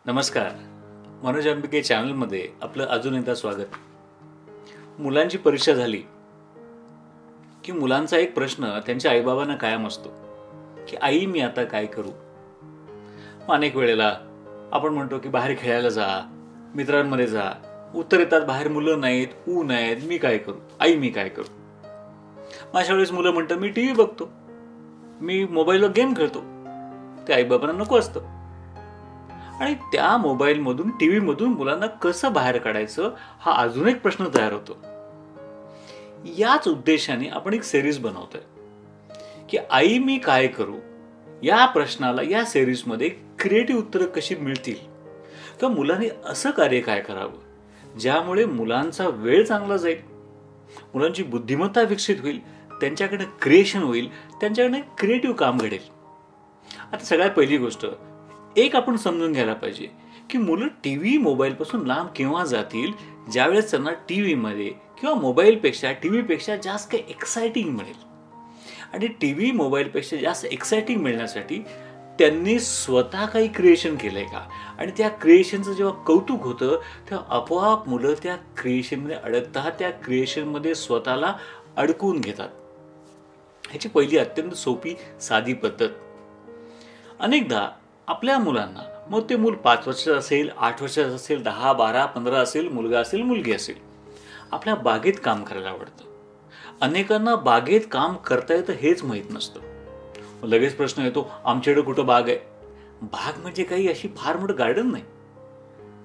नमस्कार. मनोज अंबिके चॅनलमध्ये आपलं अजून एकदा स्वागत. मुलांची परीक्षा झाली की मुलांचा एक प्रश्न त्यांच्या आईबाबांना कायम असतो की आई मी आता काय करू. अनेक वेळेला आपण म्हणतो की बाहेर खेळायला जा, मित्रांमध्ये जा. उत्तर येतात बाहेर मुलं नाहीत, ऊन आहेत, मी काय करू, आई मी काय करू. अशा वेळेस मुलं म्हणतात मी टीव्ही बघतो, मी मोबाईलवर गेम खेळतो. ते आईबाबांना नको असतं. आणि त्या मोबाईलमधून टीव्हीमधून मुलांना कसं बाहेर काढायचं हा अजून एक प्रश्न तयार होतो. याच उद्देशाने आपण एक सिरीज बनवतोय की आई मी काय करू. या प्रश्नाला या सिरीजमध्ये क्रिएटिव्ह उत्तरं कशी मिळतील किंवा मुलांनी असं कार्य काय करावं ज्यामुळे मुलांचा वेळ चांगला जाईल, मुलांची बुद्धिमत्ता विकसित होईल, त्यांच्याकडे क्रिएशन होईल, त्यांच्याकडे क्रिएटिव्ह काम घडेल. आता सगळ्यात पहिली गोष्ट एक आपण समजून घ्यायला पाहिजे की मुलं टीव्ही मोबाईलपासून लांब केव्हा जातील ज्यावेळेस त्यांना टीव्हीमध्ये किंवा मोबाईलपेक्षा टीव्हीपेक्षा जास्त काही एक्साइटिंग मिळेल. आणि टीव्ही मोबाईलपेक्षा जास्त एक्साइटिंग मिळण्यासाठी त्यांनी स्वतः काही क्रिएशन केलंय का आणि त्या क्रिएशनचं जेव्हा कौतुक होतं तेव्हा आपोआप मुलं त्या क्रिएशनमध्ये अडकतात, त्या क्रिएशनमध्ये स्वतःला अडकवून घेतात. ह्याची पहिली अत्यंत सोपी साधी पद्धत. अनेकदा आपल्या मुलांना, मग ते मूल 5 वर्षाचं असेल, 8 वर्षाचं असेल, 10, 12, 15 असेल, मुलगा असेल, मुलगी असेल, आपल्या बागेत काम करायला आवडतं. अनेकांना बागेत काम करता येतं हेच माहीत नसतं. लगेच प्रश्न येतो आमच्याकडे कुठं बाग आहे. बाग म्हणजे काही अशी फार मोठं गार्डन नाही.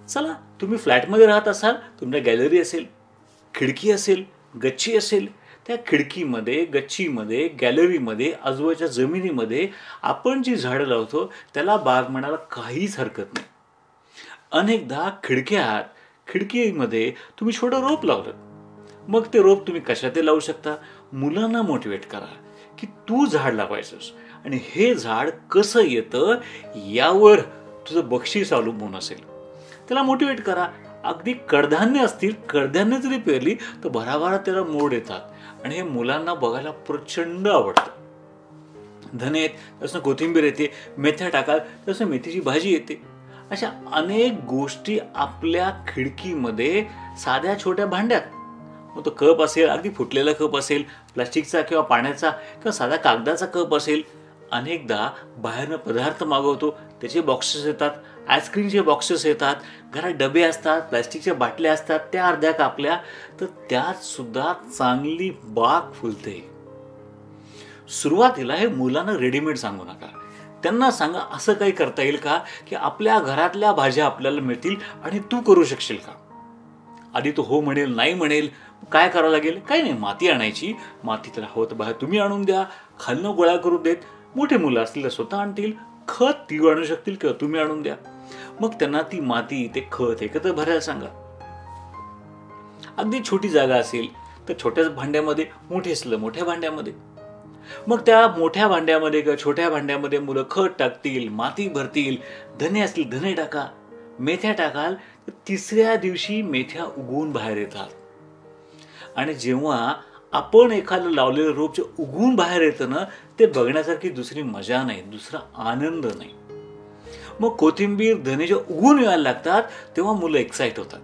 चला तुम्ही फ्लॅटमध्ये राहत असाल, तुमच्या गॅलरी असेल, खिडकी असेल, गच्ची असेल, त्या खिडकीमध्ये, गच्चीमध्ये, गॅलरीमध्ये, आजूबाजूच्या जमिनीमध्ये आपण जी झाडं लावतो त्याला बाग म्हणायला काहीच हरकत नाही. अनेकदा खिडकीमध्ये तुम्ही छोटं रोप लावलं, मग ते रोप तुम्ही कशात लावू शकता. मुलांना मोटिवेट करा की तू झाड लावायचंस आणि हे झाड कसं येतं यावर तुझं बक्षीस अवलंबून असेल. त्याला मोटिवेट करा. अगदी कडधान्य असतील, कडधान्य जरी पेरली तर भराभरा त्याला मोड येतात आणि हे मुलांना बघायला प्रचंड आवडतं. धने आहेत तसं कोथिंबीर येते, मेथ्या टाकाल तसं मेथीची भाजी येते. अशा अनेक गोष्टी आपल्या खिडकीमध्ये साध्या छोट्या भांड्यात, मग तो कप असेल, अगदी फुटलेला कप असेल, प्लास्टिकचा किंवा पाण्याचा किंवा साधा कागदाचा कप असेल. अनेकदा बाहेरनं पदार्थ मागवतो त्याचे बॉक्सेस येतात, आईस्क्रीमचे बॉक्सेस येतात, घरात डबे असतात, प्लास्टिकच्या बाटल्या असतात, त्या अर्ध्या कापल्या तर त्यात सुद्धा चांगली बाग फुलते. सुरुवातीला हे मुलांना रेडीमेड सांगू नका. त्यांना सांगा असं काही करता येईल का की आपल्या घरातल्या भाज्या आपल्याला मिळतील आणि तू करू शकशील का. आधी तो हो म्हणेल, नाही म्हणेल. काय करावं लागेल, काही नाही, माती आणायची, माती त्याला हवं तर बाहेर तुम्ही आणून द्या, खालनं गोळा करून देत. मोठे मुलं असतील तर स्वतः आणतील, खत ती आणू शकतील किंवा तुम्ही आणून द्या. मग त्यांना ती माती, ते खत एकत्र भरायला सांगा. अगदी छोटी जागा असेल तर छोट्या भांड्यामध्ये, मोठी असलं मोठ्या भांड्यामध्ये. मग त्या मोठ्या भांड्यामध्ये किंवा छोट्या भांड्यामध्ये मुलं खत टाकतील, माती भरतील. धने असतील धने टाका, मेथ्या टाकाल तर तिसऱ्या दिवशी मेथ्या उगवून बाहेर येतात. आणि जेव्हा आपण एखादं लावलेलं रोप जे उगवून बाहेर येतं ना, ते बघण्यासारखी दुसरी मजा नाही, दुसरा आनंद नाही. मग कोथिंबीर, धने जे उगवून यायला लागतात तेव्हा मुलं एक्साइट होतात.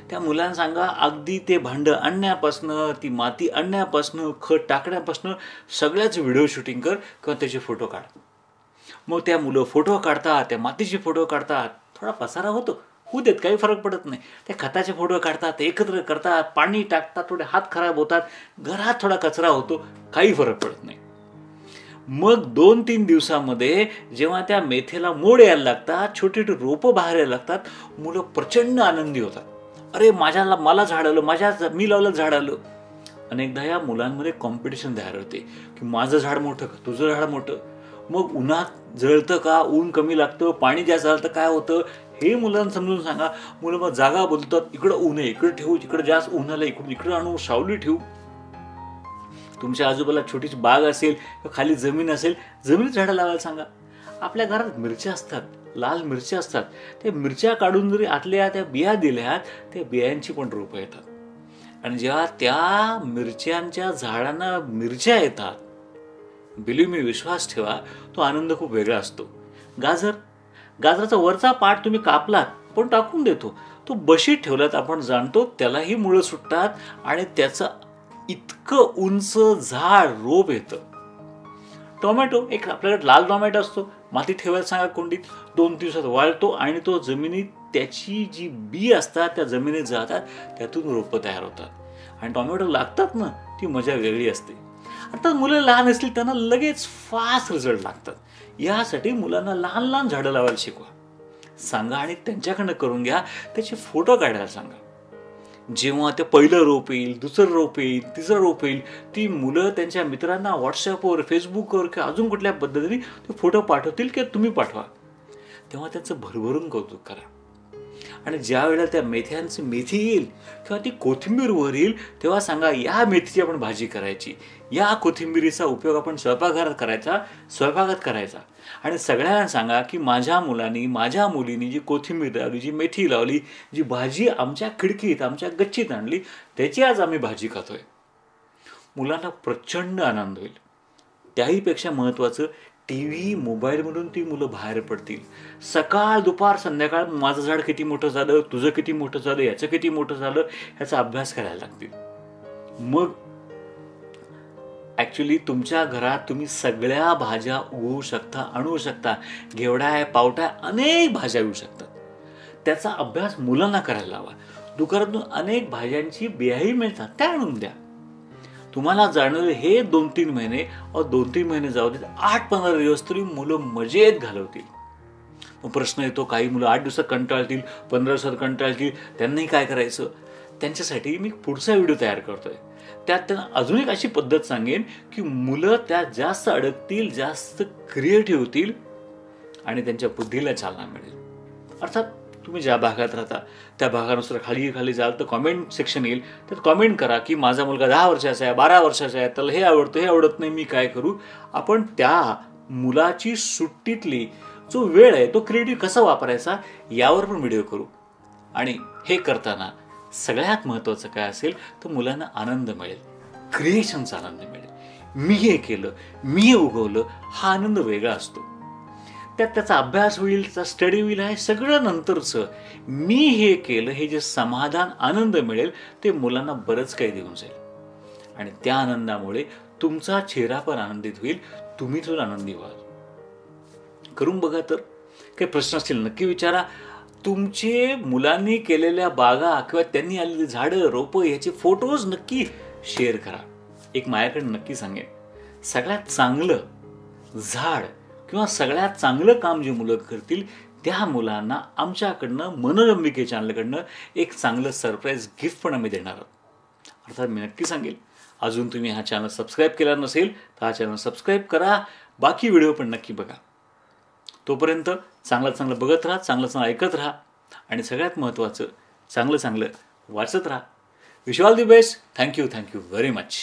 त्या मुलांना सांगा अगदी ते भांडं आणण्यापासनं, ती माती आणण्यापासनं, खत टाकण्यापासनं सगळ्याच व्हिडिओ शूटिंग कर किंवा त्याचे फोटो काढ. मग त्या मुलं फोटो काढतात, त्या मातीचे फोटो काढतात. थोडा पसारा होतो, होऊ देत, काही फरक पडत नाही. त्या खताचे फोटो काढतात, ते एकत्र करतात, पाणी टाकतात, थोडे हात खराब होतात, घरात थोडा कचरा होतो, काही फरक पडत नाही. मग 2-3 दिवसामध्ये जेव्हा त्या मेथीला मोड यायला लागतात, छोटे छोटे रोपं बाहेर यायला लागतात, मुलं प्रचंड आनंदी होतात. अरे मला झाड आलं, मी लावलं झाड आलं. अनेकदा या मुलांमध्ये कॉम्पिटिशन तयार होते की माझं झाड मोठं का तुझं झाड मोठं. मग उन्हात जळतं का, ऊन कमी लागतं, पाणी जास्त झालं तर काय होतं हे मुलांना समजून सांगा. मुलं मग जागा बोलतात, इकडं ऊन आहे इकडे ठेवू, इकडे जास्त ऊन आलं इकडून इकडे आणू, सावली ठेवू. तुमच्या आजूबाजूला छोटीशी बाग असेल, खाली जमीन असेल, जमिनीत झाडं लावायला सांगा. आपल्या घरात मिरच्या असतात, लाल मिरच्या असतात, त्या मिरच्या काढून जरी आतल्या त्या बिया दिल्यात, त्या बियांची पण रोपं येतात. आणि जेव्हा त्या मिरच्यांच्या झाडांना मिरच्या येतात, बिलीव्ह मी, विश्वास ठेवा, तो आनंद खूप वेगळा असतो. गाजराचा वरचा पार्ट तुम्ही कापलात पण टाकून देतो, तो बशीत ठेवलात आपण जाणतो त्यालाही मुळं सुटतात आणि त्याचं इतकं उंच झाड रोप येतं. टोमॅटो, एक आपल्याकडे लाल टोमॅटो असतो, माती ठेवायला सांगा कुंडीत, 2 दिवसात वाळतो आणि तो जमिनीत त्याची जी बी असतात त्या जमिनीत जातात, त्यातून रोपं तयार होतात आणि टोमॅटो लागतात ना, ती मजा वेगळी असते. आता मुलं लहान असतील त्यांना लगेच फास्ट रिझल्ट लागतात. यासाठी मुलांना लहान लहान झाडं लावायला शिकवा, सांगा आणि त्यांच्याकडनं करून घ्या, त्याचे फोटो काढायला सांगा. जेव्हा ते पहिलं रोप येईल, दुसरं रोप येईल, तिसरं रोप येईल, ती मुलं त्यांच्या मित्रांना व्हॉट्सअपवर, फेसबुकवर किंवा अजून कुठल्या पद्धतीने ते फोटो पाठवतील किंवा तुम्ही पाठवा. तेव्हा त्यांचं भरभरून कौतुक करा. आणि ज्या वेळेला त्या मेथ्यांची मेथी येईल किंवा ती कोथिंबीर वर येईल, तेव्हा सांगा या मेथीची आपण भाजी करायची, या कोथिंबीरीचा उपयोग आपण स्वयंपाकात करायचा. आणि सगळ्यांना सांगा की माझ्या मुलांनी, माझ्या मुलींनी जी कोथिंबीर लावली, जी मेथी लावली, जी भाजी आमच्या खिडकीत, आमच्या गच्चीत आणली, त्याची आज आम्ही भाजी खातोय. मुलांना प्रचंड आनंद होईल. त्याहीपेक्षा महत्त्वाचं, टीव्ही, मोबाईलमधून ती मुलं बाहेर पडतील. सकाळ, दुपार, संध्याकाळ माझं झाड किती मोठं झालं, तुझं किती मोठं झालं, याचं किती मोठं झालं, ह्याचा अभ्यास करायला लागतील. मग ॲक्च्युली तुमच्या घरात तुम्ही सगळ्या भाज्या उगवू शकता, आणू शकता. घेवडा, पावटा, अनेक भाज्या येऊ शकतात. त्याचा अभ्यास मुलांना करायला लावा. दुकानातून अनेक भाज्यांची बियाही मिळतात, त्या आणून द्या. तुम्हाला जाणवलं हे 2-3 महिने, 2-3 महिने जाऊ देत, 8-15 दिवस तरी मुलं मजेत घालवतील. मग प्रश्न येतो, काही मुलं 8 दिवसात कंटाळतील, 15 दिवसात कंटाळतील, त्यांनाही काय करायचं? त्यांच्यासाठी मी पुढचा व्हिडिओ तयार करतोय. त्यात त्यांना अजून एक अशी पद्धत सांगेन की मुलं त्यात जास्त अडकतील, जास्त क्रिएटिव्ह होतील आणि त्यांच्या बुद्धीला चालना मिळेल. अर्थात तुम्ही ज्या भागात राहता त्या भागानुसार खाली जाल तर कॉमेंट सेक्शन येईल, त्यात कॉमेंट करा की माझा मुलगा 10 वर्षाचा आहे, 12 वर्षाचा आहे, त्याला हे आवडतं, हे आवडत नाही, मी काय करू? आपण त्या मुलाची सुट्टीतली जो वेळ आहे तो क्रिएटिव्ह कसा वापरायचा यावर पण व्हिडिओ करू. आणि हे करताना सगळ्यात महत्त्वाचं काय असेल तर मुलांना आनंद मिळेल, क्रिएशनचा आनंद मिळेल. मी हे केलं, मी हे उगवलं, हा आनंद वेगळा असतो. त्यात त्याचा अभ्यास होईल, त्याचा स्टडी होईल, आहे सगळं नंतरचं. मी हे केलं हे जे समाधान, आनंद मिळेल ते मुलांना बरंच काही देऊन जाईल आणि त्या आनंदामुळे तुमचा चेहरा पण आनंदित होईल, तुम्ही थोडं आनंदी व्हाल. करून बघा. तर काही प्रश्न असतील नक्की विचारा. तुमचे मुलांनी केलेल्या बागा किंवा त्यांनी आलेली झाडं, रोपं याचे फोटोज नक्की शेअर करा. एक माझ्याकडे नक्की सांगेन, सगळ्यात चांगलं झाड किंवा सगळ्यात चांगलं काम जे मुलं करतील त्या मुलांना आमच्याकडनं, मनोरंबिके चॅनलकडनं एक चांगलं सरप्राईज गिफ्ट पण आम्ही देणार आहोत. अर्थात मी नक्की सांगेल, अजून तुम्ही हा चॅनल सबस्क्राईब केला नसेल तर हा चॅनल सबस्क्राईब करा. बाकी व्हिडिओ पण नक्की बघा. तोपर्यंत चांगलं बघत राहा, चांगलं ऐकत राहा आणि सगळ्यात महत्त्वाचं चांगलं वाचत राहा. Wish you all the best. Thank you very much.